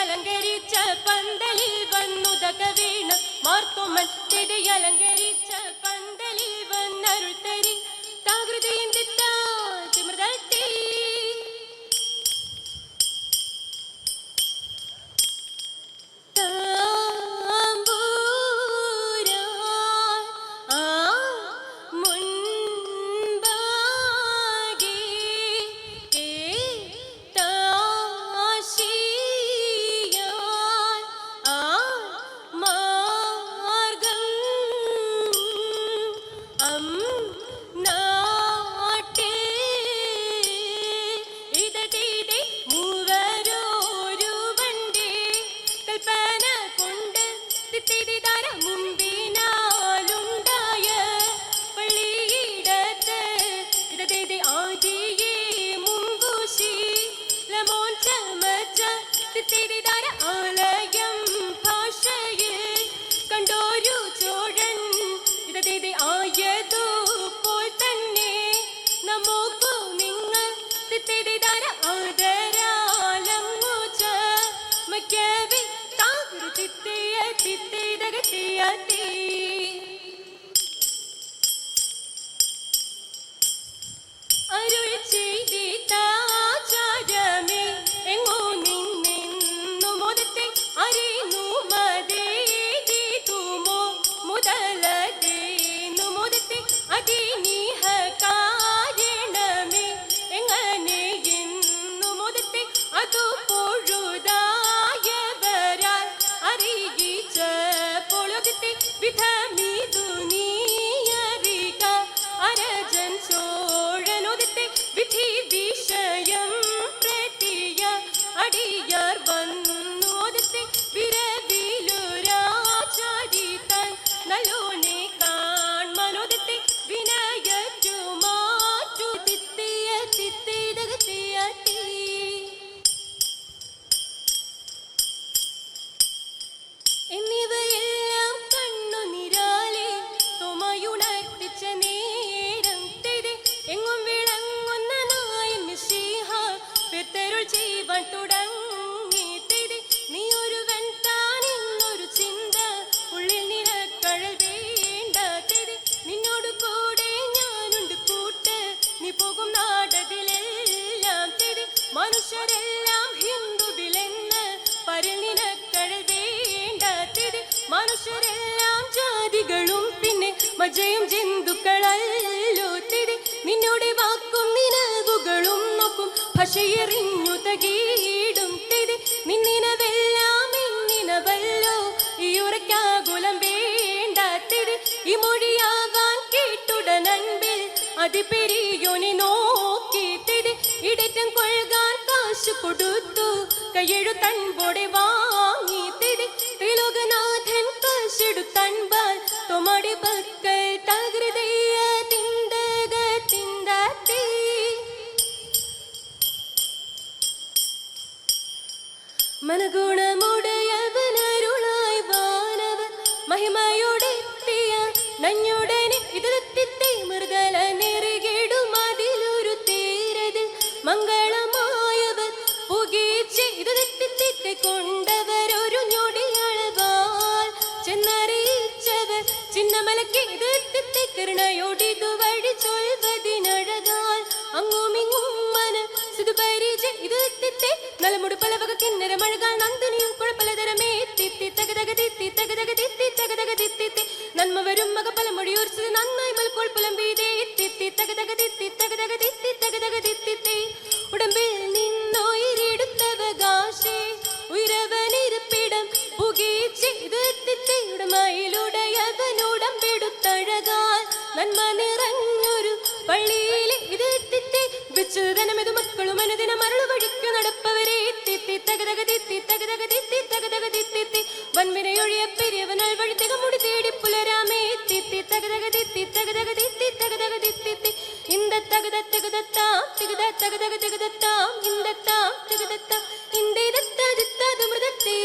അലങ്കരിച്ച പന്തലിൽ വന്നുദക വീണ മാർത്തുമൻ അലങ്കരിച്ച പന്തലിൽ വന്നരുൾ തരി താകൃതിയും തിമൃതട്ടി മനുഷ്യരെല്ലാം ഹിന്ദുവിലെന്ന് പരിനിനക്കഴൽ വേണ്ടാത്തിരി മനുഷ്യരെല്ലാം ജാതികളും പിന്നെ മജയും ജന്തുക്കളല്ലോ തിരി നിന്നോടെ വാക്കും നിലവുകളും നോക്കും ഭാഷയെറിഞ്ഞു തകീടും തിരി നിന്നിനവെല്ലാം എന്നിനവല്ലോ ഈ ഉറക്കാകുലം വേണ്ടാത്തിരി ഈ മൊഴിയാവാൻ കേട്ടുടനൻപിൽ അതിപെരിയോനെ നോക്കി തിരി ഇടറ്റം കൊഴുകാൻ കാശു കൊടുത്തു കയ്യെഴുത്തൻപോടെ വാങ്ങി തിരി ത്രിലോകനാഥൻ കാശെടുത്തൻപാൽ തൊമടി പക്കൽ തകൃതയ തിന്തക തിന്താത്തി മനഗുണമുടയവനരുളായി വാനവൻ മഹിമയോടെത്തിയ നഞ്ഞുടനെ ഇതെത്തിത്തെ മൃഗല നെറുകിടും അതിലൊരു തേരതിൽ മംഗളമായവർ പുകീച്ച് ഇതെത്തിത്തെ കൊണ്ടവരൊരു ഞൊടിയളവാൽ ചെന്നറിയിച്ചവർ ചിന്നമലക്ക് ഇതെത്തിത്തെ കരുണയോടിതു വഴി ചൊൽവതിനഴകാൽ അങ്ങുമിങ്ങും മന സുതുപരിച് ഇതെത്തിത്തെ നലമുടു പലവക കിന്നര മഴകാൽ നന്ദിനിയും കുഴപ്പലതരമേ തിത്തി തകതക തിത്തി തകതക തിത്തി തകതക തിത്തി നന്മ വരും മക പലമൊഴിയോർച്ചത് നന്നായി മൽക്കോൾ പുലമ്പീതേ തിത്തി തകതക തിത്തി തകതക തിത്തി തകതക തിത്തി ഉടമ്പിൽ നിന്നോയിരെടുത്തവകാശേ ഉയരവനിരുപ്പിടം പുകീച്ച് ഇതെത്തിത്തെ ഉടമയിലുടയവനുടമ്പെടുത്തഴകാൽ നന്മ നിറഞ്ഞൊരു പള്ളി ധനമെതു മക്കളും അനുദിന മരളു വഴിക്കു നടപ്പവരെ തിത്തി തകതക തിത്തി തകതക തിത്തി തകതക തിത്തി വൻവിനയൊഴിയ പെരിയവനാൽ വഴി തികമുടി തേടി പുലരാമേ തിത്തി തകതക തിത്തി തകതക തിത്തി തകതക തിത്തി ഇന്ദ തകത തകതത്താം തികത തകതക തകതത്താം ഇന്ദത്താം തകതത്താം ഇന്ദ ദിത്ത ദിത്ത മൃദത്തേ